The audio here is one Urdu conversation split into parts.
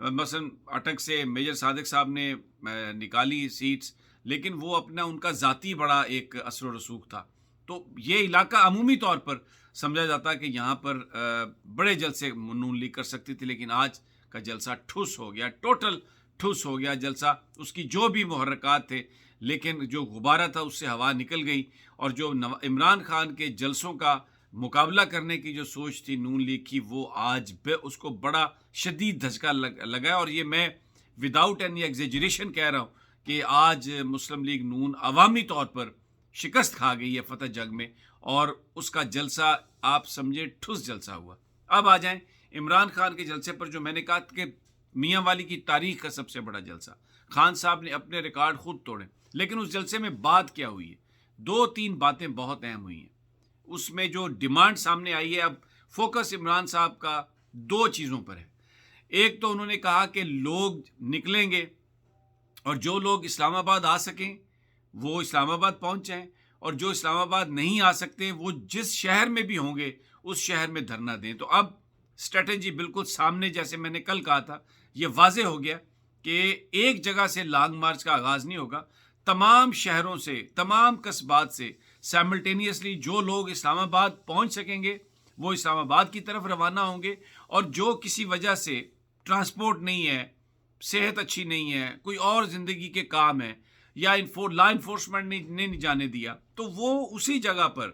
مثلا اٹک سے میجر صادق صاحب نے نکالی سیٹس، لیکن وہ اپنا ان کا ذاتی بڑا ایک اثر و رسوخ تھا. تو یہ علاقہ عمومی طور پر سمجھا جاتا کہ یہاں پر بڑے جلسے نون لیگ کر سکتی تھی، لیکن آج کا جلسہ ٹھوس ہو گیا، ٹوٹل ٹھوس ہو گیا جلسہ. اس کی جو بھی محرکات تھے، لیکن جو غبارہ تھا اس سے ہوا نکل گئی، اور جو عمران خان کے جلسوں کا مقابلہ کرنے کی جو سوچ تھی نون لیگ کی، وہ آج اس کو بڑا شدید دھچکا لگا ہے. اور یہ میں وداؤٹ اینی ایگزیجریشن کہہ رہا ہوں کہ آج مسلم لیگ نون عوامی طور پر شکست کھا گئی ہے فتح جنگ میں، اور اس کا جلسہ آپ سمجھے ٹھوس جلسہ ہوا. اب آ جائیں عمران خان کے جلسے پر، جو میں نے کہا کہ میاں والی کی تاریخ کا سب سے بڑا جلسہ. خان صاحب نے اپنے ریکارڈ خود توڑے، لیکن اس جلسے میں بات کیا ہوئی ہے؟ 2-3 باتیں بہت اہم ہوئی ہیں. اس میں جو ڈیمانڈ سامنے آئی ہے، اب فوکس عمران صاحب کا 2 چیزوں پر ہے. ایک تو انہوں نے کہا کہ لوگ نکلیں گے، اور جو لوگ اسلام آباد آ سکیں وہ اسلام آباد پہنچ جائیں، اور جو اسلام آباد نہیں آ سکتے وہ جس شہر میں بھی ہوں گے اس شہر میں دھرنا دیں. تو اب اسٹریٹجی بالکل سامنے، جیسے میں نے کل کہا تھا، یہ واضح ہو گیا کہ ایک جگہ سے لانگ مارچ کا آغاز نہیں ہوگا. تمام شہروں سے، تمام قصبات سے سائملٹینیسلی جو لوگ اسلام آباد پہنچ سکیں گے وہ اسلام آباد کی طرف روانہ ہوں گے، اور جو کسی وجہ سے ٹرانسپورٹ نہیں ہے، صحت اچھی نہیں ہے، کوئی اور زندگی کے کام ہے، یا لا انفورسمنٹ نے نہیں جانے دیا، تو وہ اسی جگہ پر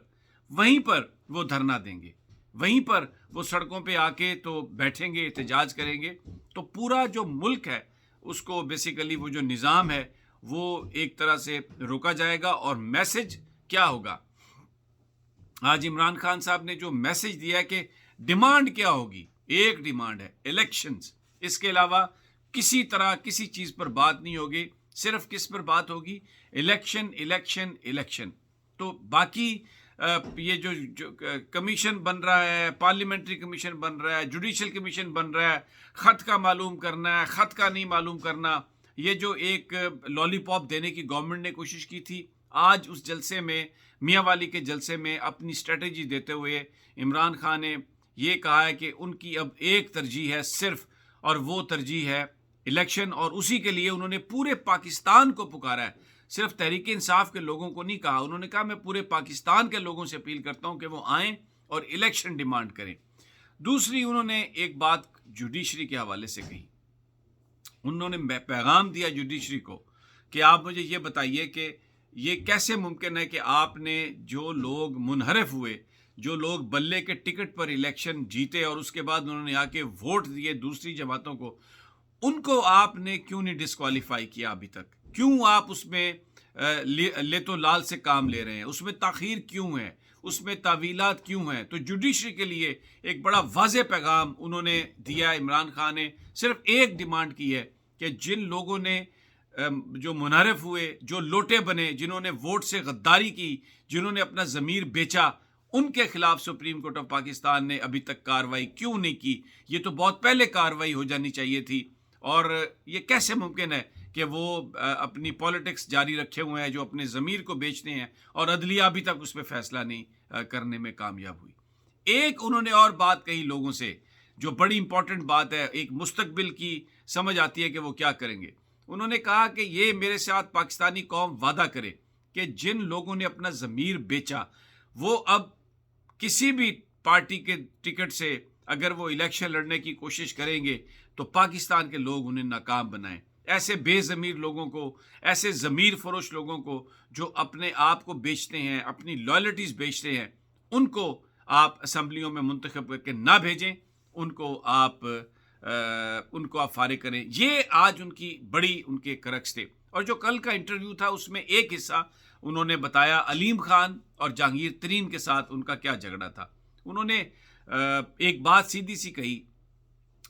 وہیں پر وہ دھرنا دیں گے، وہیں پر وہ سڑکوں پہ آ کے تو بیٹھیں گے، احتجاج کریں گے. تو پورا جو ملک ہے اس کو بیسیکلی وہ جو نظام ہے وہ ایک طرح سے روکا جائے گا. اور میسج کیا ہوگا؟ آج عمران خان صاحب نے جو میسج دیا ہے کہ ڈیمانڈ کیا ہوگی، ایک ڈیمانڈ ہے الیکشنز. اس کے علاوہ کسی طرح کسی چیز پر بات نہیں ہوگی. صرف کس پر بات ہوگی؟ Election election election. تو باقی یہ جو کمیشن بن رہا ہے، پارلیمنٹری کمیشن بن رہا ہے، جوڈیشل کمیشن بن رہا ہے، خط کا معلوم کرنا ہے، خط کا نہیں معلوم کرنا، یہ جو ایک لالی پاپ دینے کی گورنمنٹ نے کوشش کی تھی، آج اس جلسے میں، میاں والی کے جلسے میں اپنی اسٹریٹجی دیتے ہوئے عمران خان نے یہ کہا ہے کہ ان کی اب ایک ترجیح ہے صرف، اور وہ ترجیح ہے الیکشن. اور اسی کے لیے انہوں نے پورے پاکستان کو پکارا ہے، صرف تحریک انصاف کے لوگوں کو نہیں کہا. انہوں نے کہا میں پورے پاکستان کے لوگوں سے اپیل کرتا ہوں کہ وہ آئیں اور الیکشن ڈیمانڈ کریں. دوسری انہوں نے ایک بات جوڈیشری کے حوالے سے کہی. انہوں نے پیغام دیا جوڈیشری کو کہ آپ مجھے یہ بتائیے کہ یہ کیسے ممکن ہے کہ آپ نے جو لوگ منحرف ہوئے، جو لوگ بلے کے ٹکٹ پر الیکشن جیتے اور اس کے بعد انہوں نے آ کے ووٹ دیے دوسری جماعتوں کو، ان کو آپ نے کیوں نہیں ڈسکوالیفائی کیا ابھی تک؟ کیوں آپ اس میں لے تو لال سے کام لے رہے ہیں؟ اس میں تاخیر کیوں ہے؟ اس میں تعویلات کیوں ہیں؟ تو جوڈیشری کے لیے ایک بڑا واضح پیغام انہوں نے دیا. عمران خان نے صرف ایک ڈیمانڈ کی ہے کہ جن لوگوں نے جو منحرف ہوئے، جو لوٹے بنے، جنہوں نے ووٹ سے غداری کی، جنہوں نے اپنا ضمیر بیچا، ان کے خلاف سپریم کورٹ آف پاکستان نے ابھی تک کارروائی کیوں نہیں کی؟ یہ تو بہت پہلے کارروائی ہو جانی چاہیے تھی. اور یہ کیسے ممکن ہے کہ وہ اپنی پالیٹکس جاری رکھے ہوئے ہیں، جو اپنے ضمیر کو بیچتے ہیں، اور عدلیہ ابھی تک اس پہ فیصلہ نہیں کرنے میں کامیاب ہوئی. ایک انہوں نے اور بات کہی لوگوں سے، جو بڑی امپورٹنٹ بات ہے، ایک مستقبل کی سمجھ آتی ہے کہ وہ کیا کریں گے. انہوں نے کہا کہ یہ میرے ساتھ پاکستانی قوم وعدہ کرے کہ جن لوگوں نے اپنا ضمیر بیچا، وہ اب کسی بھی پارٹی کے ٹکٹ سے اگر وہ الیکشن لڑنے کی کوشش کریں گے تو پاکستان کے لوگ انہیں ناکام بنائیں. ایسے بے ضمیر لوگوں کو، ایسے ضمیر فروش لوگوں کو جو اپنے آپ کو بیچتے ہیں، اپنی لائلٹیز بیچتے ہیں، ان کو آپ اسمبلیوں میں منتخب کر کے نہ بھیجیں، ان کو آپ فارغ کریں. یہ آج ان کی بڑی ان کے کرکس تھے. اور جو کل کا انٹرویو تھا اس میں ایک حصہ انہوں نے بتایا علیم خان اور جہانگیر ترین کے ساتھ ان کا کیا جھگڑا تھا. انہوں نے ایک بات سیدھی سی کہی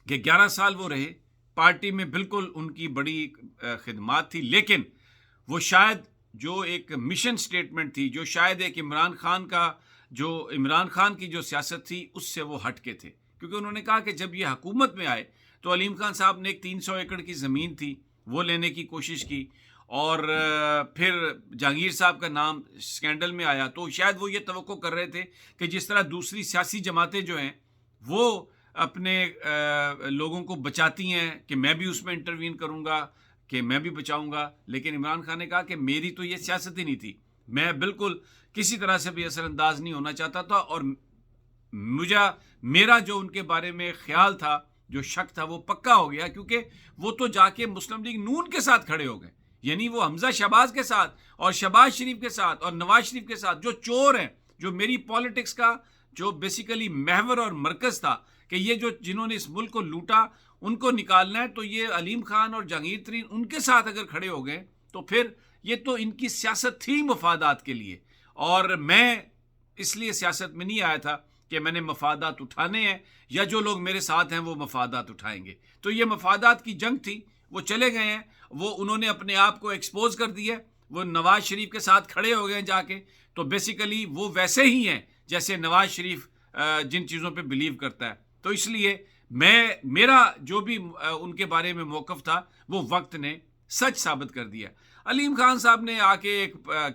کہ 11 سال وہ رہے پارٹی میں، بالکل ان کی بڑی خدمات تھی، لیکن وہ شاید جو ایک مشن سٹیٹمنٹ تھی، جو شاید ایک عمران خان کی جو سیاست تھی اس سے وہ ہٹ کے تھے. کیونکہ انہوں نے کہا کہ جب یہ حکومت میں آئے تو علیم خان صاحب نے ایک 300 ایکڑ کی زمین تھی وہ لینے کی کوشش کی، اور پھر جہانگیر صاحب کا نام سکینڈل میں آیا، تو شاید وہ یہ توقع کر رہے تھے کہ جس طرح دوسری سیاسی جماعتیں جو ہیں وہ اپنے لوگوں کو بچاتی ہیں کہ میں بھی اس میں انٹروین کروں گا کہ میں بھی بچاؤں گا، لیکن عمران خان نے کہا کہ میری تو یہ سیاست ہی نہیں تھی، میں بالکل کسی طرح سے بھی اثر انداز نہیں ہونا چاہتا تھا، اور میرا جو ان کے بارے میں خیال تھا، جو شک تھا، وہ پکا ہو گیا، کیونکہ وہ تو جا کے مسلم لیگ نون کے ساتھ کھڑے ہو گئے، یعنی وہ حمزہ شہباز کے ساتھ اور شہباز شریف کے ساتھ اور نواز شریف کے ساتھ، جو چور ہیں، جو میری پالیٹکس کا جو بیسیکلی محور اور مرکز تھا کہ یہ جنہوں نے اس ملک کو لوٹا ان کو نکالنا ہے، تو یہ علیم خان اور جہانگیر ترین ان کے ساتھ اگر کھڑے ہو گئے تو پھر یہ تو ان کی سیاست تھی مفادات کے لیے، اور میں اس لیے سیاست میں نہیں آیا تھا کہ میں نے مفادات اٹھانے ہیں یا جو لوگ میرے ساتھ ہیں وہ مفادات اٹھائیں گے، تو یہ مفادات کی جنگ تھی، وہ چلے گئے ہیں، وہ انہوں نے اپنے آپ کو ایکسپوز کر دیا، وہ نواز شریف کے ساتھ کھڑے ہو گئے جا کے، تو بیسیکلی وہ ویسے ہی ہیں جیسے نواز شریف جن چیزوں پہ بلیو کرتا ہے، تو اس لیے میرا جو بھی ان کے بارے میں موقف تھا وہ وقت نے سچ ثابت کر دیا۔ علیم خان صاحب نے آ کے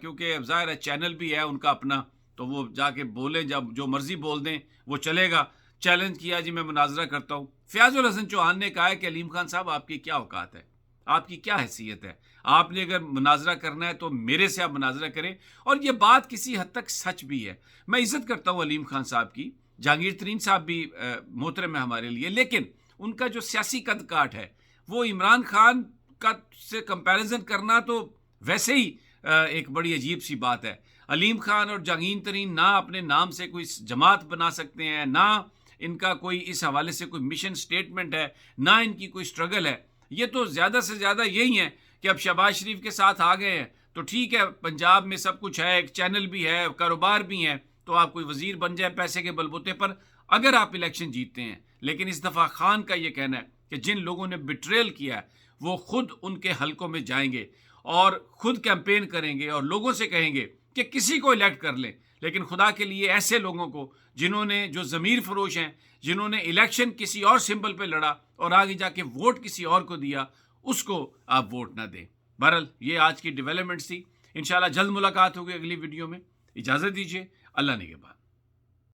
کیونکہ ظاہر ہے چینل بھی ہے ان کا اپنا، تو وہ جا کے بولیں، جب جو مرضی بول دیں وہ چلے گا، چیلنج کیا جی میں مناظرہ کرتا ہوں۔ فیاض الحسن چوہان نے کہا ہے کہ علیم خان صاحب آپ کی کیا اوقات ہے، آپ کی کیا حیثیت ہے، آپ نے اگر مناظرہ کرنا ہے تو میرے سے آپ مناظرہ کریں، اور یہ بات کسی حد تک سچ بھی ہے۔ میں عزت کرتا ہوں علیم خان صاحب کی، جہانگیر ترین صاحب بھی محترم ہے ہمارے لیے، لیکن ان کا جو سیاسی قد کاٹ ہے وہ عمران خان کا سے کمپیریزن کرنا تو ویسے ہی ایک بڑی عجیب سی بات ہے۔ علیم خان اور جہانگیر ترین نہ اپنے نام سے کوئی جماعت بنا سکتے ہیں، نہ ان کا کوئی اس حوالے سے کوئی مشن سٹیٹمنٹ ہے، نہ ان کی کوئی سٹرگل ہے، یہ تو زیادہ سے زیادہ یہی ہیں کہ اب شہباز شریف کے ساتھ آ گئے ہیں تو ٹھیک ہے، پنجاب میں سب کچھ ہے، ایک چینل بھی ہے، کاروبار بھی ہے، تو آپ کوئی وزیر بن جائے پیسے کے بلبوتے پر اگر آپ الیکشن جیتتے ہیں۔ لیکن اس دفعہ خان کا یہ کہنا ہے کہ جن لوگوں نے بٹریل کیا ہے وہ خود ان کے حلقوں میں جائیں گے اور خود کیمپین کریں گے اور لوگوں سے کہیں گے کہ کسی کو الیکٹ کر لیں، لیکن خدا کے لیے ایسے لوگوں کو جنہوں نے جو ضمیر فروش ہیں، جنہوں نے الیکشن کسی اور سمبل پہ لڑا اور آگے جا کے ووٹ کسی اور کو دیا، اس کو آپ ووٹ نہ دیں۔ بہرحال یہ آج کی ڈیولپمنٹس تھی، انشاءاللہ جلد ملاقات ہوگی اگلی ویڈیو میں، اجازت دیجیے، اللہ نگہبان۔